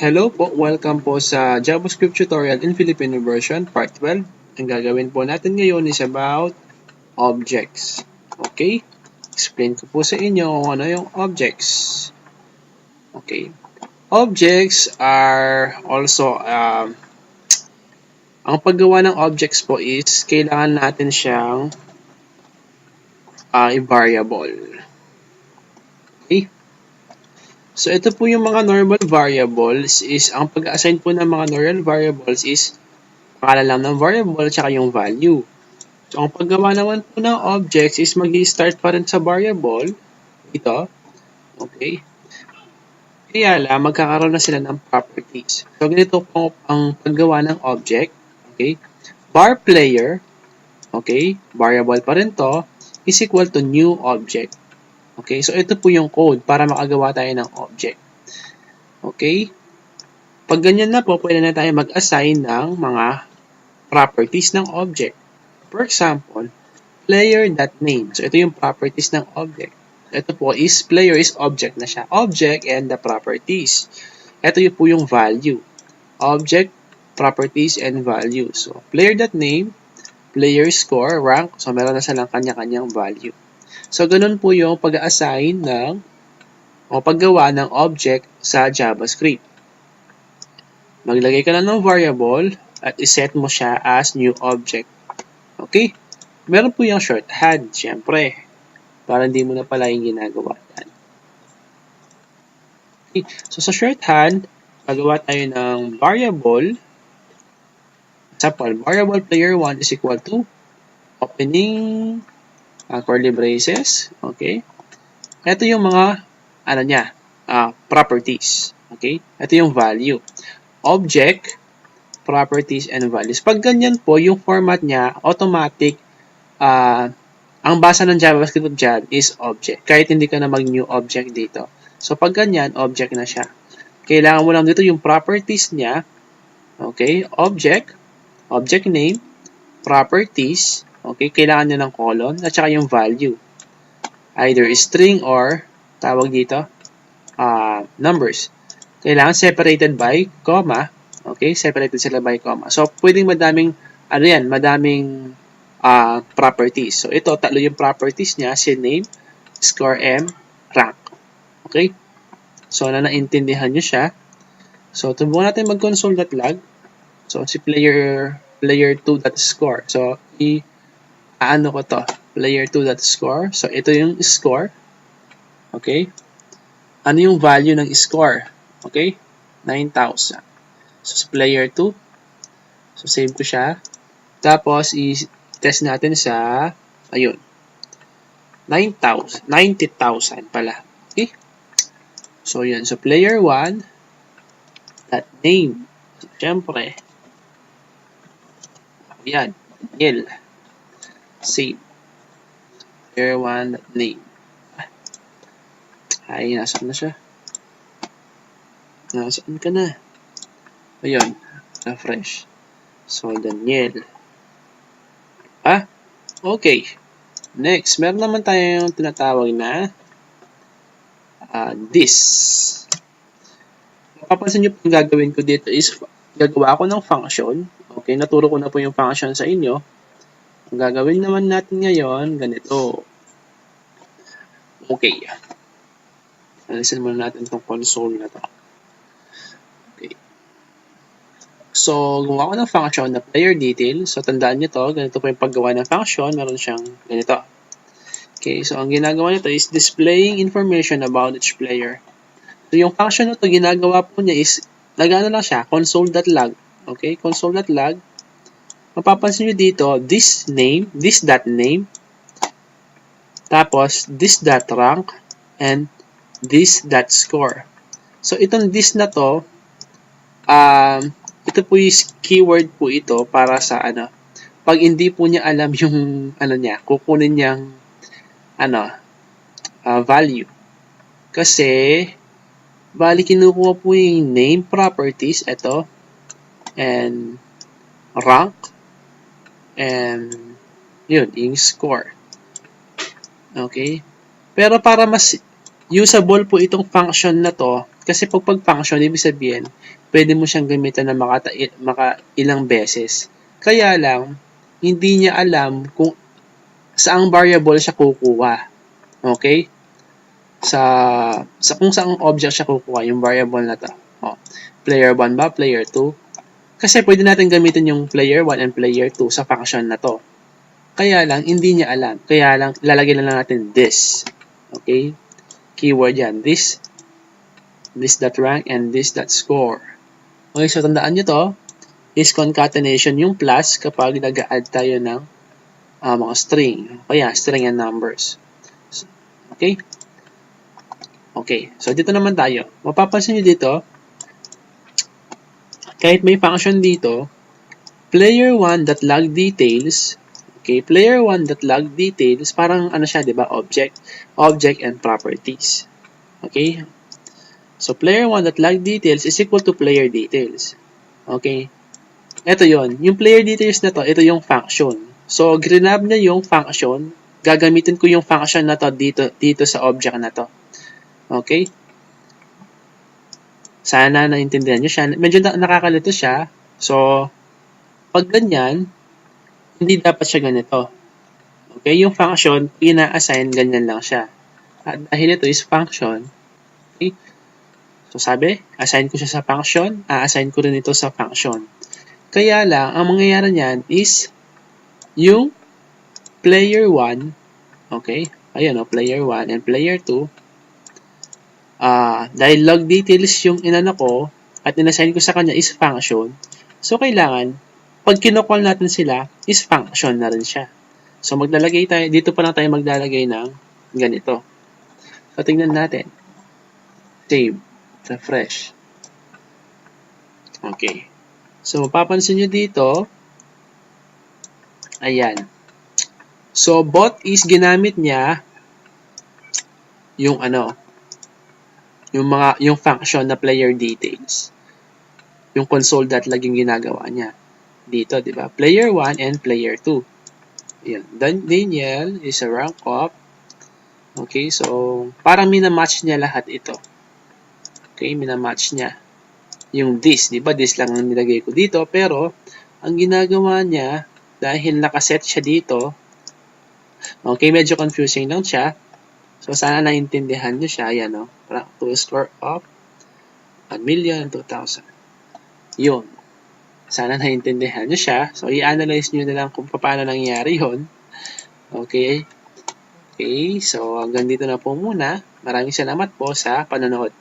Hello po, welcome po sa Javascript tutorial in Filipino version, part 12. Ang gagawin po natin ngayon is about objects. Okay? Explain ko po sa inyo kung ano yung objects. Okay. Objects are also, ang paggawa ng objects po is, kailangan natin siyang i-variable. Okay? So, ito po yung mga normal variables is, ang pag-assign po ng mga normal variables is, pangalan lang ng variable at yung value. So, ang paggawa naman po ng objects is mag-i-start pa rin sa variable. Ito. Okay. Kaya lang, magkakaroon na sila ng properties. So, ganito po ang paggawa ng object. Okay. Bar player, okay, variable pa rin to, is equal to new object. Okay. So, ito po yung code para makagawa tayo ng object. Okay. Pag ganyan na po, pwede na tayo mag-assign ng mga properties ng object. For example, player.name. So, ito yung properties ng object. Ito po is, player is object na siya. Object and the properties. Ito yung po yung value. Object, properties, and value. So, player.name, player score, rank. So, meron na silang kanya-kanyang value. So, ganun po yung pag-assign ng o paggawa ng object sa JavaScript. Maglagay ka lang ng variable at iset mo siya as new object. Okay? Meron po yung shorthand, syempre. Para hindi mo na pala yung ginagawa. Okay. So, sa shorthand, gagawa tayo ng variable. Example, variable player1 is equal to opening curly braces. Okay? Ito yung mga properties. Okay? Ito yung value. Object, properties, and values. Pag ganyan po, yung format niya, automatic, ang basa ng JavaScript dyan is object. Kahit hindi ka na mag-new object dito. So, pag ganyan, object na siya. Kailangan mo lang dito yung properties niya. Okay? Object, object name, properties. Okay? Kailangan niya ng colon, at saka yung value. Either string or, tawag dito, numbers. Kailangan separated by comma. Okay, separated sila by comma. So, pwedeng madaming properties. So, ito, tatlo yung properties niya, si name, score, M, rank. Okay? So, naintindihan nyo siya. So, tubuhan natin mag-console.log. So, si player2.score. So, ko to, player2.score. So, ito yung score. Okay? Ano yung value ng score? Okay? 9,000. So, player 2. So, save ko siya. Tapos, i-test natin sa, ayun, 90,000 pala. Okay? So, yun. So, player 1, that name. So, syempre, yan. Nil. Save. Player 1, that name. Ay, nasaan na siya? Nasaan ka na? Ayun, refresh. So, Daniel. Okay. Next, meron naman tayong tinatawag na this. Mapapansin nyo po yung gagawin ko dito is gagawa ako ng function. Okay, naturo ko na po yung function sa inyo. Ang gagawin naman natin ngayon, ganito. Okay. Alisin muna natin itong console na to. So, gumawa ko ng function na player detail. So, tandaan nyo to. Ganito po yung paggawa ng function. Meron siyang ganito. Okay, so ang ginagawa nito is displaying information about each player. So, yung function na to, ginagawa po niya is, nagano lang siya, console.log. Okay, console.log. Mapapansin nyo dito, this.name, tapos this.rank, and this.score. So, itong this na to, ito po yung keyword po ito para sa pag hindi po niya alam yung kukunin niyang value. Kasi bali kinukuha po yung name properties ito and rank and yun, yung score. Okay? Pero para mas usable po itong function na to, Kasi pag function, ibig sabihin, pwede mo siyang gamitan na maka ilang beses. Kaya lang, hindi niya alam kung saang variable siya kukuha. Okay? Sa kung saang object siya kukuha, yung variable na to. Player 1 ba? Player 2? Kasi pwede natin gamitin yung player 1 and player 2 sa function na to. Kaya lang, hindi niya alam. Kaya lang, lalagyan lang natin this. Okay? Keyword yan. This dot rank, and this dot score. Okay, so tandaan nyo to, is concatenation yung plus kapag nag-add tayo ng mga string. Kaya, string and numbers. Okay? Okay, so dito naman tayo. Mapapansin nyo dito, kahit may function dito, player1.log details, okay, player1.log details, parang ano siya, di ba? Object and properties. Okay? So, player1.log details is equal to player details. Okay? Ito yon. Yung player details na to, ito yung function. So, grinab na yung function. Gagamitin ko yung function na to dito sa object na to. Okay? Sana naintindihan nyo siya. Medyo nakakalito siya. So, pag ganyan, hindi dapat siya ganito. Okay? Yung function, ina-assign, ganyan lang siya. At dahil ito is function, okay? So, sabi, assign ko siya sa function, a-assign ko rin ito sa function. Kaya lang, ang mangyayari niyan is, yung player 1, okay, ayun player 1 and player 2, dahil log details yung inano ko, at inassign ko sa kanya is function, so kailangan, pag kinocall natin sila, is function na rin siya. So, maglalagay tayo, dito pa lang tayo maglalagay ng ganito. So, tingnan natin. Save. Refresh. Okay. So, mapapansin nyo dito, ayan. So, bot is ginamit niya yung yung function na player details. Yung console.log yung ginagawa niya. Dito, di ba? Player 1 and player 2. Ayan. Daniel is a rank up. Okay, so, parang minamatch niya lahat ito. Okay, minamatch niya. Yung this, di ba? This lang ang nilagay ko dito. Pero, ang ginagawa niya, dahil nakaset siya dito, okay, medyo confusing lang siya. So, sana naintindihan nyo siya. Ayan, to score up 1,002,000. Yun. Sana naintindihan nyo siya. So, i-analyze nyo na lang kung paano nangyari yun. Okay. Okay, so hanggang dito na po muna. Maraming salamat po sa panonood.